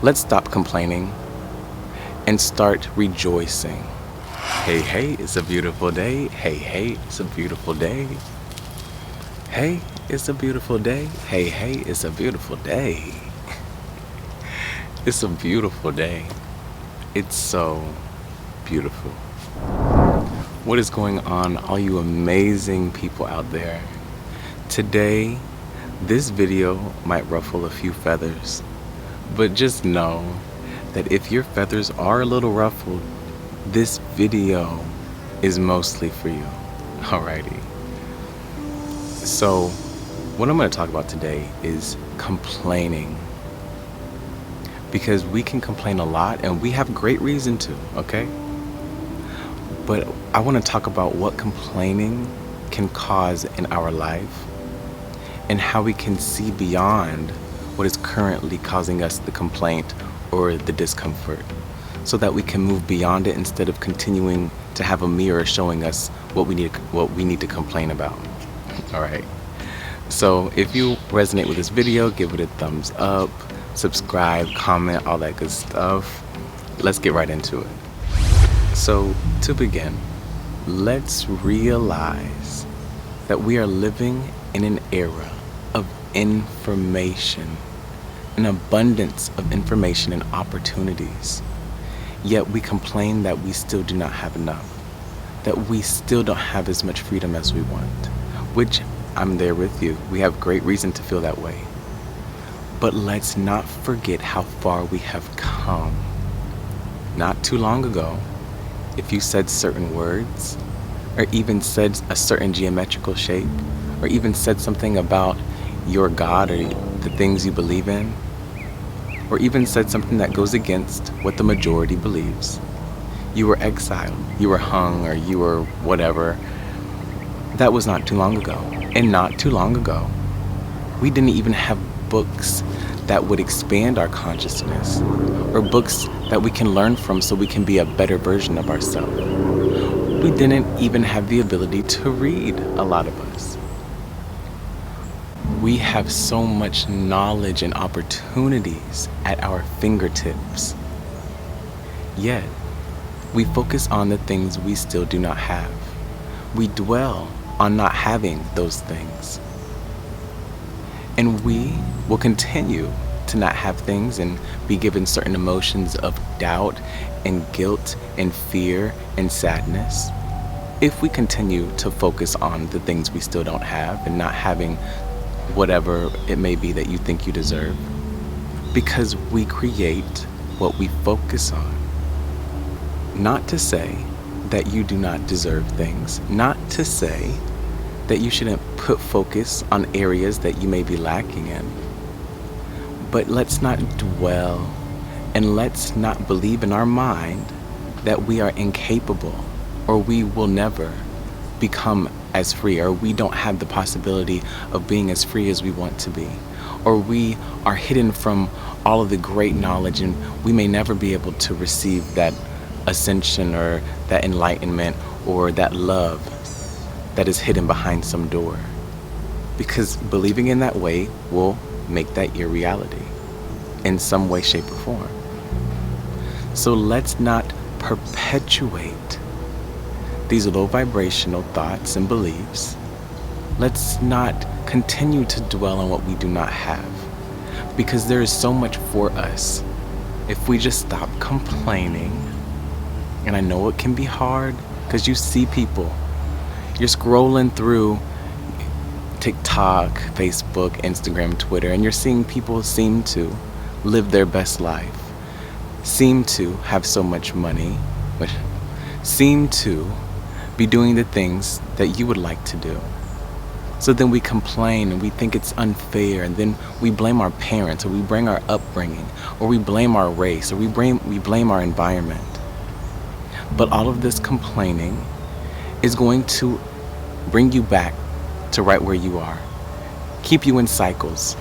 Let's stop complaining and start rejoicing. Hey, hey, it's a beautiful day. Hey, hey, it's a beautiful day. Hey, it's a beautiful day. Hey, hey, it's a beautiful day. It's a beautiful day. It's so beautiful. What is going on, all you amazing people out there? Today, this video might ruffle a few feathers, but just know that if your feathers are a little ruffled, this video is mostly for you. Alrighty. So, what I'm going to talk about today is complaining. Because we can complain a lot and we have great reason to, okay? But I want to talk about what complaining can cause in our life and how we can see beyond what is currently causing us the complaint or the discomfort so that we can move beyond it instead of continuing to have a mirror showing us what we need to complain about. All right. So if you resonate with this video, give it a thumbs up, subscribe, comment, all that good stuff. Let's get right into it. So to begin, let's realize that we are living in an era of information, an abundance of information and opportunities. Yet we complain that we still do not have enough, that we still don't have as much freedom as we want, which I'm there with you. We have great reason to feel that way. But let's not forget how far we have come. Not too long ago, if you said certain words, or even said a certain geometrical shape, or even said something about your God or the things you believe in, or even said something that goes against what the majority believes, you were exiled, you were hung, or you were whatever. That was not too long ago. And not too long ago, we didn't even have books that would expand our consciousness, or books that we can learn from so we can be a better version of ourselves. We didn't even have the ability to read, a lot of us. We have so much knowledge and opportunities at our fingertips. Yet, we focus on the things we still do not have. We dwell on not having those things. And we will continue to not have things and be given certain emotions of doubt and guilt and fear and sadness if we continue to focus on the things we still don't have and not having whatever it may be that you think you deserve, because we create what we focus on. Not to say that you do not deserve things, not to say that you shouldn't put focus on areas that you may be lacking in, but let's not dwell and let's not believe in our mind that we are incapable or we will never become as free, or we don't have the possibility of being as free as we want to be, or we are hidden from all of the great knowledge and we may never be able to receive that ascension or that enlightenment or that love that is hidden behind some door. Because believing in that way will make that your reality in some way, shape, or form. So let's not perpetuate these low vibrational thoughts and beliefs. Let's not continue to dwell on what we do not have, because there is so much for us if we just stop complaining. And I know it can be hard because you see people, you're scrolling through TikTok, Facebook, Instagram, Twitter, and you're seeing people seem to live their best life, seem to have so much money, but seem to be doing the things that you would like to do. So then we complain and we think it's unfair, and then we blame our parents, or we blame our upbringing, or we blame our race, or we blame our environment. But all of this complaining is going to bring you back to right where you are, keep you in cycles.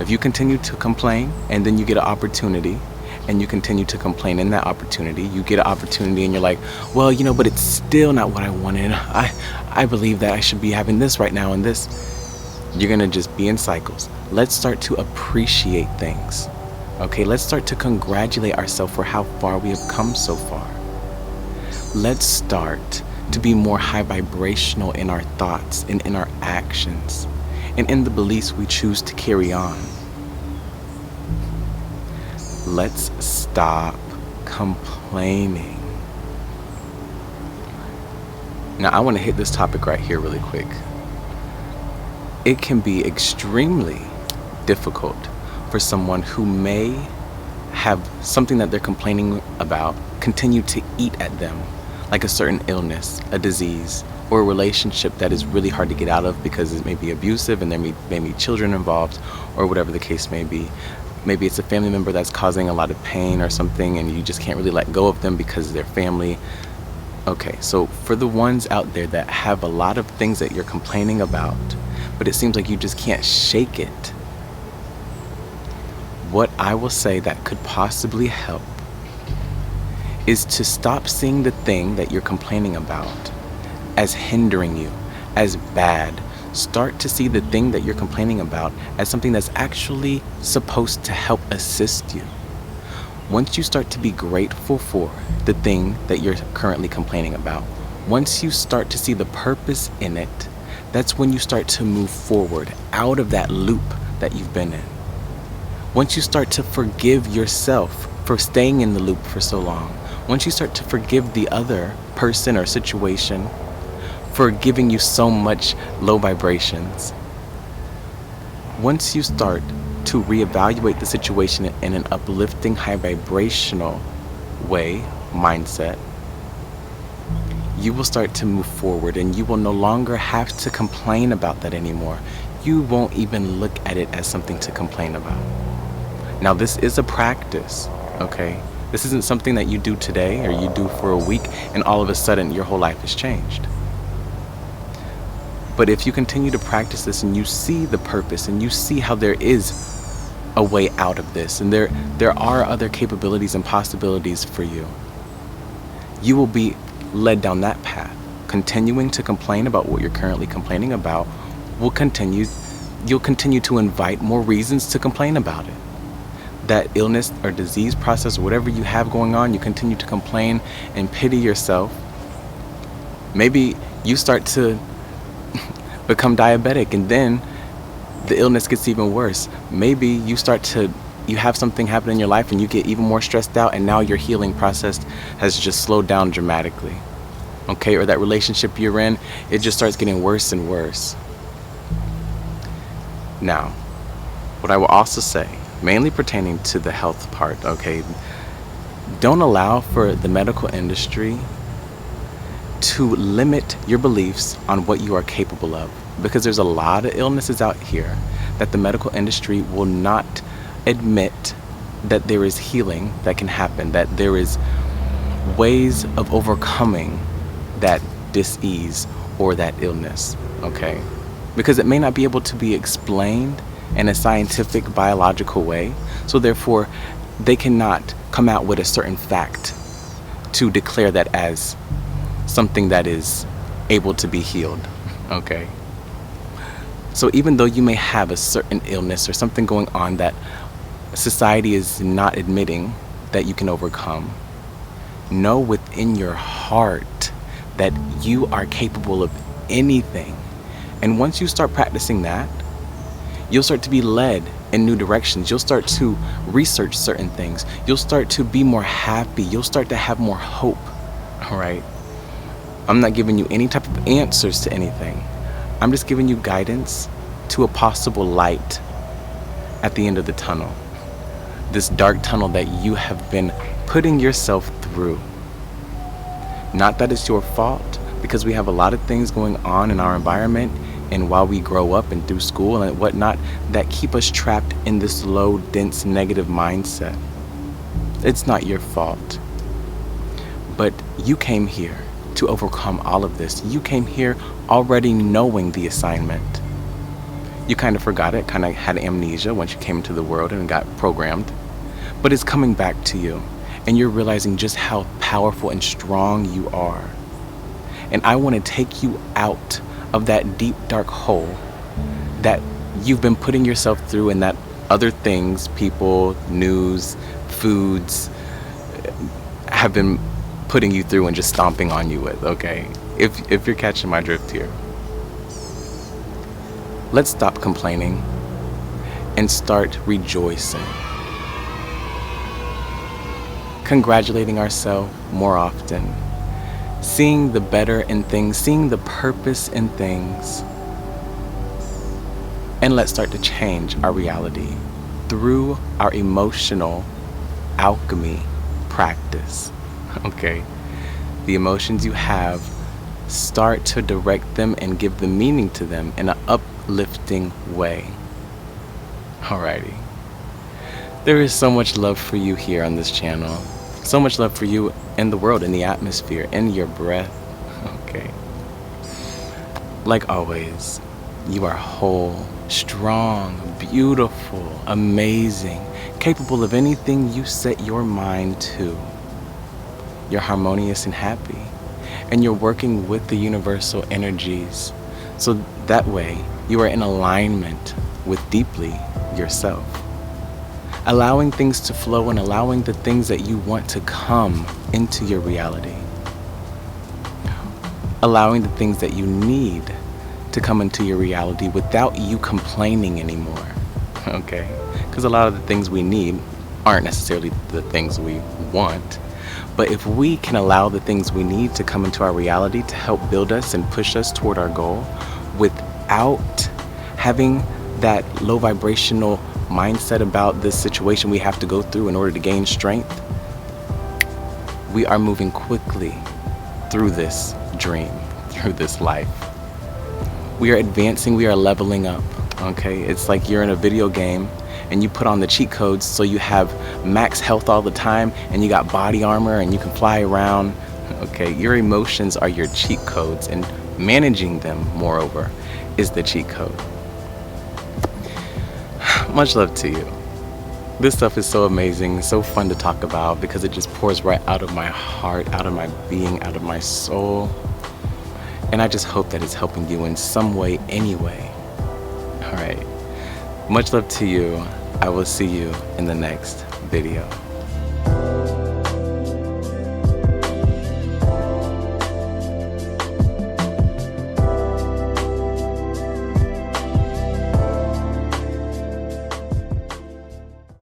If you continue to complain and then you get an opportunity and you continue to complain in that opportunity, you get an opportunity and you're like, well, but it's still not what I wanted. I believe that I should be having this right now and this. You're gonna just be in cycles. Let's start to appreciate things. Okay, let's start to congratulate ourselves for how far we have come so far. Let's start to be more high vibrational in our thoughts and in our actions and in the beliefs we choose to carry on. Let's stop complaining. Now, I want to hit this topic right here really quick. It can be extremely difficult for someone who may have something that they're complaining about continue to eat at them, like a certain illness, a disease, or a relationship that is really hard to get out of because it may be abusive and there may be children involved, or whatever the case may be. Maybe it's a family member that's causing a lot of pain or something and you just can't really let go of them because they're family. Okay, so for the ones out there that have a lot of things that you're complaining about, but it seems like you just can't shake it, what I will say that could possibly help is to stop seeing the thing that you're complaining about as hindering you, as bad. Start to see the thing that you're complaining about as something that's actually supposed to help assist you. Once you start to be grateful for the thing that you're currently complaining about, once you start to see the purpose in it, that's when you start to move forward out of that loop that you've been in. Once you start to forgive yourself for staying in the loop for so long, once you start to forgive the other person or situation for giving you so much low vibrations, once you start to reevaluate the situation in an uplifting, high vibrational way, mindset, you will start to move forward and you will no longer have to complain about that anymore. You won't even look at it as something to complain about. Now, this is a practice, okay? This isn't something that you do today or you do for a week and all of a sudden your whole life has changed. But if you continue to practice this and you see the purpose and you see how there is a way out of this and there are other capabilities and possibilities for you, you will be led down that path. Continuing to complain about what you're currently complaining about you'll continue to invite more reasons to complain about it. That illness or disease process, or whatever you have going on, you continue to complain and pity yourself. Maybe you start to become diabetic and then the illness gets even worse. Maybe you have something happen in your life and you get even more stressed out and now your healing process has just slowed down dramatically. Okay, or that relationship you're in, it just starts getting worse and worse. Now, what I will also say, mainly pertaining to the health part, okay, don't allow for the medical industry to limit your beliefs on what you are capable of, because there's a lot of illnesses out here that the medical industry will not admit that there is healing that can happen, that there is ways of overcoming that dis-ease or that illness, okay? Because it may not be able to be explained in a scientific, biological way, so therefore they cannot come out with a certain fact to declare that as something that is able to be healed, okay? So even though you may have a certain illness or something going on that society is not admitting that you can overcome, know within your heart that you are capable of anything. And once you start practicing that, you'll start to be led in new directions. You'll start to research certain things. You'll start to be more happy. You'll start to have more hope, all right? I'm not giving you any type of answers to anything. I'm just giving you guidance to a possible light at the end of the tunnel. This dark tunnel that you have been putting yourself through. Not that it's your fault, because we have a lot of things going on in our environment and while we grow up and through school and whatnot that keep us trapped in this low, dense, negative mindset. It's not your fault. But you came here to overcome all of this. You came here already knowing the assignment. You kind of forgot it, kind of had amnesia once you came into the world and got programmed. But it's coming back to you, and you're realizing just how powerful and strong you are. And I want to take you out of that deep, dark hole that you've been putting yourself through, and that other things, people, news, foods have been putting you through and just stomping on you with, okay? If you're catching my drift here. Let's stop complaining and start rejoicing. Congratulating ourselves more often. Seeing the better in things, seeing the purpose in things. And let's start to change our reality through our emotional alchemy practice, okay? The emotions you have, start to direct them and give the meaning to them in an uplifting way. Alrighty. There is so much love for you here on this channel. So much love for you in the world, in the atmosphere, in your breath, okay? Like always, you are whole, strong, beautiful, amazing, capable of anything you set your mind to. You're harmonious and happy, and you're working with the universal energies. So that way, you are in alignment with deeply yourself. Allowing things to flow and allowing the things that you want to come into your reality. Allowing the things that you need to come into your reality without you complaining anymore, okay? Because a lot of the things we need aren't necessarily the things we want. But if we can allow the things we need to come into our reality to help build us and push us toward our goal without having that low vibrational mindset about this situation we have to go through in order to gain strength, we are moving quickly through this dream, through this life. We are advancing, we are leveling up, okay? It's like you're in a video game and you put on the cheat codes so you have max health all the time and you got body armor and you can fly around, okay? Your emotions are your cheat codes, and managing them, moreover, is the cheat code. Much love to you. This stuff is so amazing, so fun to talk about because it just pours right out of my heart, out of my being, out of my soul. And I just hope that it's helping you in some way, anyway. All right. Much love to you. I will see you in the next video.